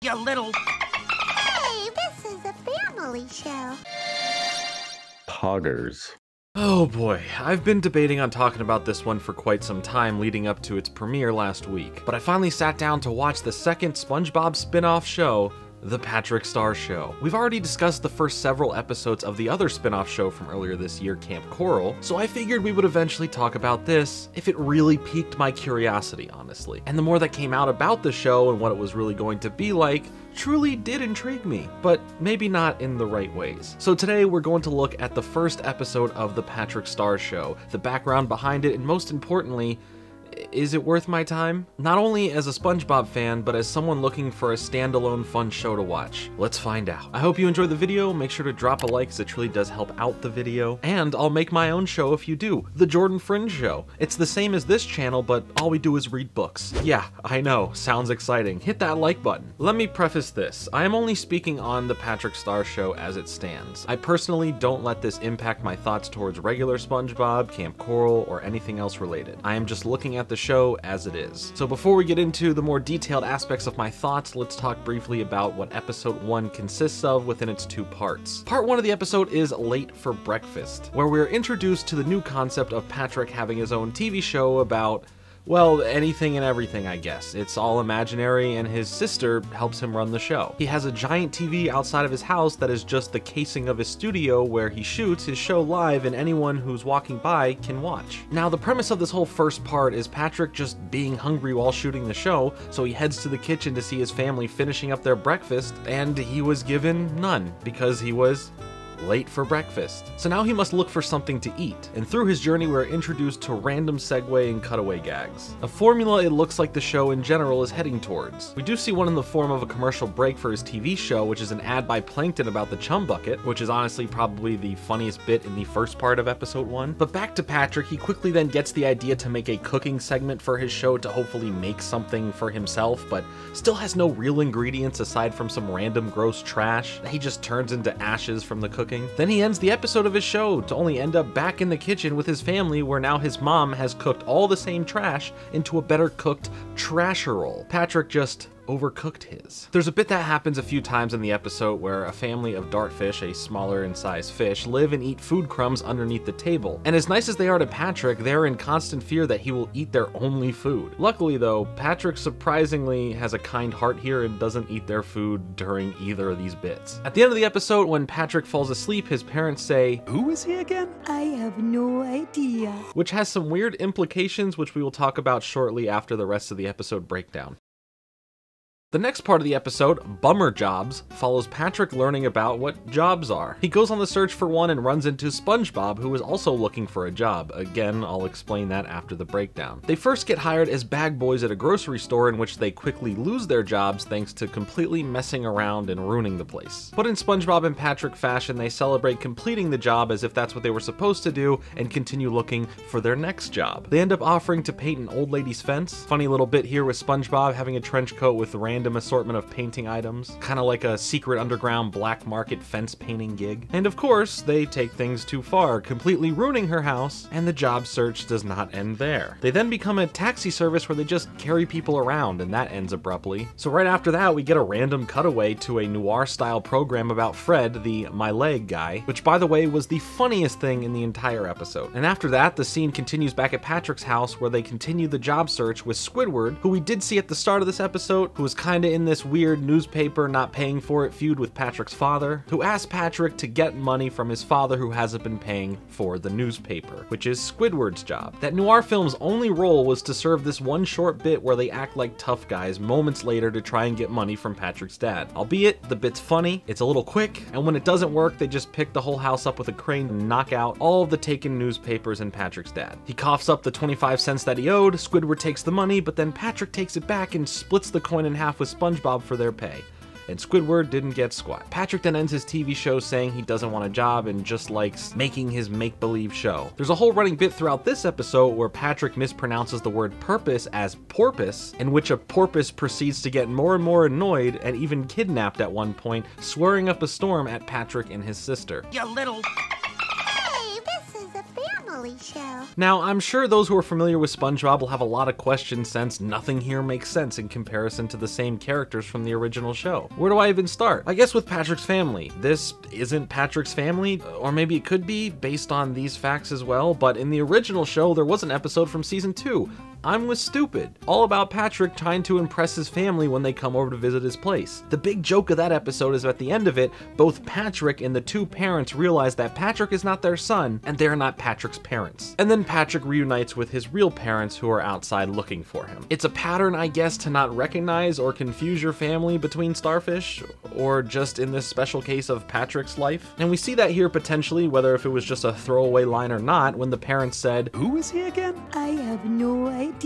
You little... Hey, this is a family show. Poggers. Oh boy, I've been debating on talking about this one for quite some time leading up to its premiere last week, but I finally sat down to watch the second SpongeBob spin-off show, The Patrick Star Show. We've already discussed the first several episodes of the other spin-off show from earlier this year, Kamp Koral, so I figured we would eventually talk about this if it really piqued my curiosity, honestly. And the more that came out about the show and what it was really going to be like, truly did intrigue me, but maybe not in the right ways. So today we're going to look at the first episode of The Patrick Star Show, the background behind it, and most importantly, is it worth my time? Not only as a SpongeBob fan, but as someone looking for a standalone fun show to watch. Let's find out. I hope you enjoyed the video. Make sure to drop a like, because it truly does help out the video. And I'll make my own show if you do, The Jordan Fringe Show. It's the same as this channel, but all we do is read books. Yeah, I know, sounds exciting. Hit that like button. Let me preface this. I am only speaking on The Patrick Star Show as it stands. I personally don't let this impact my thoughts towards regular SpongeBob, Kamp Koral, or anything else related. I am just looking at the show as it is. So before we get into the more detailed aspects of my thoughts, let's talk briefly about what episode 1 consists of within its two parts. Part 1 of the episode is Late for Breakfast, where we're introduced to the new concept of Patrick having his own TV show about, well, anything and everything, I guess. It's all imaginary, and his sister helps him run the show. He has a giant TV outside of his house that is just the casing of his studio where he shoots his show live and anyone who's walking by can watch. Now, the premise of this whole first part is Patrick just being hungry while shooting the show, so he heads to the kitchen to see his family finishing up their breakfast, and he was given none because he was late for breakfast. So now he must look for something to eat, and through his journey we're introduced to random segue and cutaway gags. A formula it looks like the show in general is heading towards. We do see one in the form of a commercial break for his TV show, which is an ad by Plankton about the chum bucket, which is honestly probably the funniest bit in the first part of episode 1. But back to Patrick, he quickly then gets the idea to make a cooking segment for his show to hopefully make something for himself, but still has no real ingredients aside from some random gross trash that he just turns into ashes from the cooking. Then he ends the episode of his show to only end up back in the kitchen with his family, where now his mom has cooked all the same trash into a better cooked trasherole. Patrick just overcooked his. There's a bit that happens a few times in the episode where a family of dartfish, a smaller in size fish, live and eat food crumbs underneath the table. And as nice as they are to Patrick, they're in constant fear that he will eat their only food. Luckily though, Patrick surprisingly has a kind heart here and doesn't eat their food during either of these bits. At the end of the episode, when Patrick falls asleep, his parents say, "Who is he again?" I have no idea. Which has some weird implications, which we will talk about shortly after the rest of the episode breakdown. The next part of the episode, Bummer Jobs, follows Patrick learning about what jobs are. He goes on the search for one and runs into SpongeBob, who is also looking for a job. Again, I'll explain that after the breakdown. They first get hired as bag boys at a grocery store, in which they quickly lose their jobs thanks to completely messing around and ruining the place. But in SpongeBob and Patrick fashion, they celebrate completing the job as if that's what they were supposed to do and continue looking for their next job. They end up offering to paint an old lady's fence. Funny little bit here with SpongeBob having a trench coat with random assortment of painting items, kind of like a secret underground black market fence painting gig. And of course, they take things too far, completely ruining her house, and the job search does not end there. They then become a taxi service where they just carry people around, and that ends abruptly. So right after that, we get a random cutaway to a noir-style program about Fred, the My Leg guy, which by the way was the funniest thing in the entire episode. And after that, the scene continues back at Patrick's house, where they continue the job search with Squidward, who we did see at the start of this episode, who was kinda in this weird newspaper not paying for it feud with Patrick's father, who asked Patrick to get money from his father who hasn't been paying for the newspaper, which is Squidward's job. That noir film's only role was to serve this one short bit where they act like tough guys moments later to try and get money from Patrick's dad. Albeit, the bit's funny, it's a little quick, and when it doesn't work, they just pick the whole house up with a crane and knock out all of the taken newspapers and Patrick's dad. He coughs up the 25 cents that he owed, Squidward takes the money, but then Patrick takes it back and splits the coin in half with SpongeBob for their pay. And Squidward didn't get squat. Patrick then ends his TV show saying he doesn't want a job and just likes making his make-believe show. There's a whole running bit throughout this episode where Patrick mispronounces the word purpose as porpoise, in which a porpoise proceeds to get more and more annoyed and even kidnapped at one point, swearing up a storm at Patrick and his sister. You little... Hey, this is a family show. Now, I'm sure those who are familiar with SpongeBob will have a lot of questions since nothing here makes sense in comparison to the same characters from the original show. Where do I even start? I guess with Patrick's family. This isn't Patrick's family, or maybe it could be based on these facts as well, but in the original show, there was an episode from season 2. I'm Was Stupid, all about Patrick trying to impress his family when they come over to visit his place. The big joke of that episode is at the end of it, both Patrick and the two parents realize that Patrick is not their son, and they're not Patrick's parents. And then Patrick reunites with his real parents who are outside looking for him. It's a pattern, I guess, to not recognize or confuse your family between Starfish, or just in this special case of Patrick's life. And we see that here potentially, whether if it was just a throwaway line or not, when the parents said, "Who is he again?" I have no idea.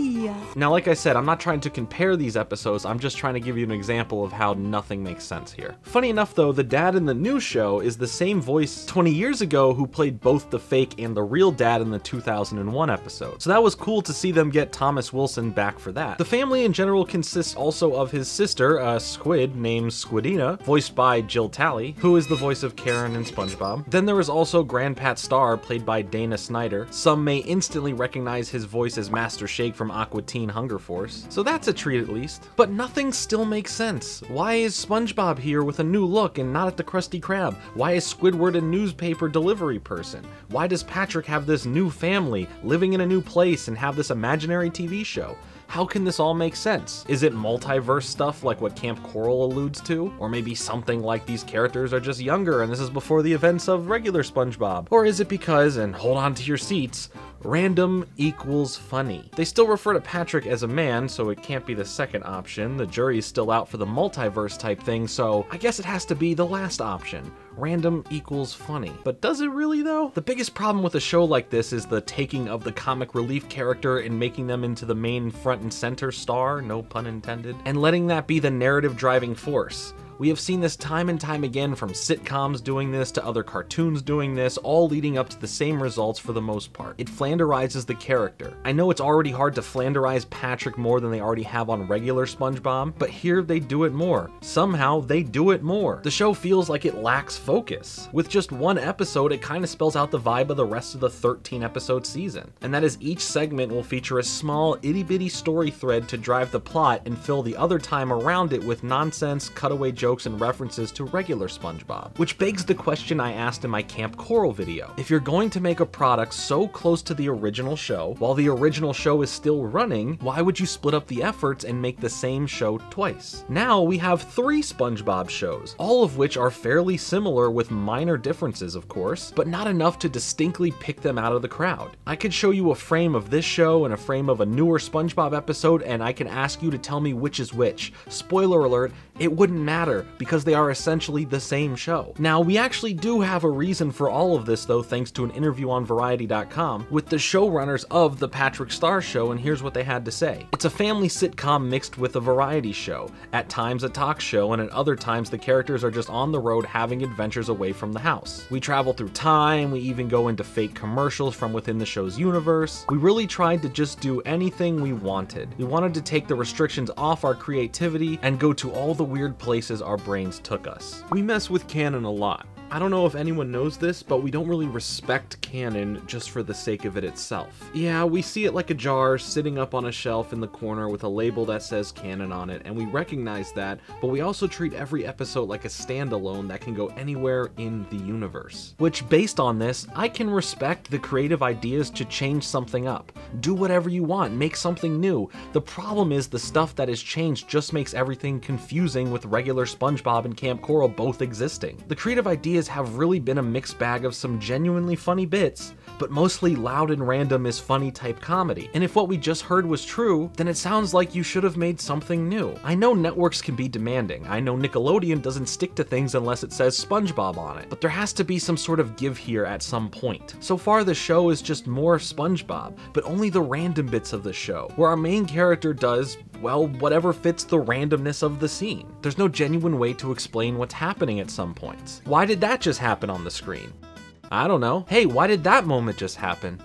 Now, like I said, I'm not trying to compare these episodes, I'm just trying to give you an example of how nothing makes sense here. Funny enough though, the dad in the new show is the same voice 20 years ago who played both the fake and the real dad in the 2001 episode. So that was cool to see them get Thomas Wilson back for that. The family in general consists also of his sister, a squid named Squidina, voiced by Jill Talley, who is the voice of Karen in SpongeBob. Then there is also Grandpat Star, played by Dana Snyder. Some may instantly recognize his voice as Master Shake from Aqua Teen Hunger Force, so that's a treat at least. But nothing still makes sense. Why is SpongeBob here with a new look and not at the Krusty Krab? Why is Squidward a newspaper delivery person? Why does Patrick have this new family, living in a new place, and have this imaginary TV show? How can this all make sense? Is it multiverse stuff like what Kamp Koral alludes to? Or maybe something like these characters are just younger and this is before the events of regular SpongeBob? Or is it because, and hold on to your seats, random equals funny? They still refer to Patrick as a man, so it can't be the second option. The jury's still out for the multiverse type thing, so I guess it has to be the last option. Random equals funny. But does it really though? The biggest problem with a show like this is the taking of the comic relief character and making them into the main front and center star, no pun intended, and letting that be the narrative driving force. We have seen this time and time again, from sitcoms doing this to other cartoons doing this, all leading up to the same results for the most part. It flanderizes the character. I know it's already hard to flanderize Patrick more than they already have on regular SpongeBob, but here they do it more. Somehow they do it more. The show feels like it lacks focus. With just one episode, it kind of spells out the vibe of the rest of the 13 episode season. And that is, each segment will feature a small itty bitty story thread to drive the plot and fill the other time around it with nonsense, cutaway jokes, and references to regular SpongeBob. Which begs the question I asked in my Kamp Koral video. If you're going to make a product so close to the original show, while the original show is still running, why would you split up the efforts and make the same show twice? Now we have 3 SpongeBob shows, all of which are fairly similar with minor differences of course, but not enough to distinctly pick them out of the crowd. I could show you a frame of this show and a frame of a newer SpongeBob episode, and I can ask you to tell me which is which. Spoiler alert, it wouldn't matter, because they are essentially the same show. Now, we actually do have a reason for all of this though, thanks to an interview on Variety.com with the showrunners of The Patrick Star Show, and here's what they had to say. It's a family sitcom mixed with a variety show, at times a talk show, and at other times the characters are just on the road having adventures away from the house. We travel through time, we even go into fake commercials from within the show's universe. We really tried to just do anything we wanted. We wanted to take the restrictions off our creativity and go to all the weird places our brains took us. We mess with canon a lot. I don't know if anyone knows this, but we don't really respect canon just for the sake of it itself. Yeah, we see it like a jar sitting up on a shelf in the corner with a label that says canon on it, and we recognize that, but we also treat every episode like a standalone that can go anywhere in the universe. Which, based on this, I can respect the creative ideas to change something up. Do whatever you want, make something new. The problem is the stuff that is changed just makes everything confusing with regular SpongeBob and Kamp Koral both existing. The creative ideas have really been a mixed bag of some genuinely funny bits, but mostly loud and random is funny type comedy. And if what we just heard was true, then it sounds like you should have made something new. I know networks can be demanding. I know Nickelodeon doesn't stick to things unless it says SpongeBob on it, but there has to be some sort of give here at some point. So far the show is just more SpongeBob, but only the random bits of the show, where our main character does, well, whatever fits the randomness of the scene. There's no genuine way to explain what's happening at some points. Why did that just happen on the screen? I don't know. Hey, why did that moment just happen?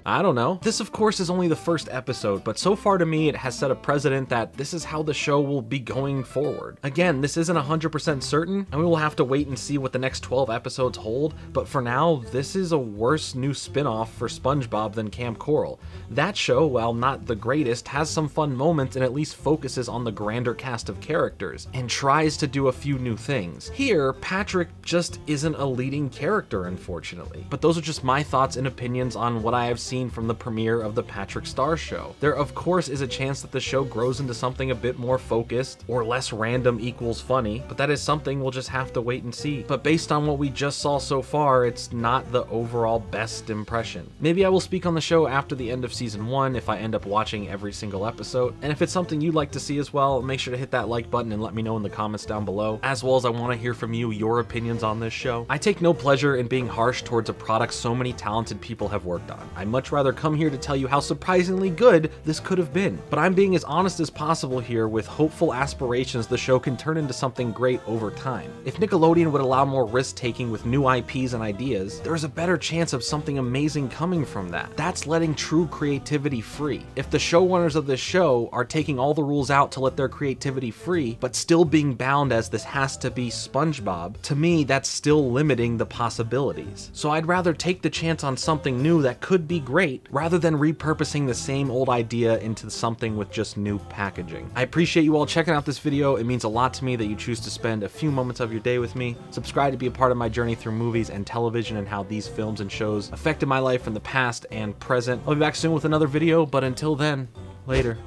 I don't know. This of course is only the first episode, but so far to me it has set a precedent that this is how the show will be going forward. Again, this isn't 100% certain, and we will have to wait and see what the next 12 episodes hold, but for now, this is a worse new spin-off for SpongeBob than Kamp Koral. That show, while not the greatest, has some fun moments and at least focuses on the grander cast of characters, and tries to do a few new things. Here, Patrick just isn't a leading character, unfortunately. But those are just my thoughts and opinions on what I have seen from the premiere of the Patrick Star Show. There of course is a chance that the show grows into something a bit more focused, or less random equals funny, but that is something we'll just have to wait and see. But based on what we just saw so far, it's not the overall best impression. Maybe I will speak on the show after the end of season 1 if I end up watching every single episode, and if it's something you'd like to see as well, make sure to hit that like button and let me know in the comments down below, as well as I want to hear from you, your opinions on this show. I take no pleasure in being harsh towards a product so many talented people have worked on. I much rather come here to tell you how surprisingly good this could have been. But I'm being as honest as possible here with hopeful aspirations the show can turn into something great over time. If Nickelodeon would allow more risk-taking with new IPs and ideas, there is a better chance of something amazing coming from that. That's letting true creativity free. If the showrunners of this show are taking all the rules out to let their creativity free, but still being bound as this has to be SpongeBob, to me that's still limiting the possibilities. So I'd rather take the chance on something new that could be great, rather than repurposing the same old idea into something with just new packaging. I appreciate you all checking out this video. It means a lot to me that you choose to spend a few moments of your day with me. Subscribe to be a part of my journey through movies and television and how these films and shows affected my life in the past and present. I'll be back soon with another video, but until then, later.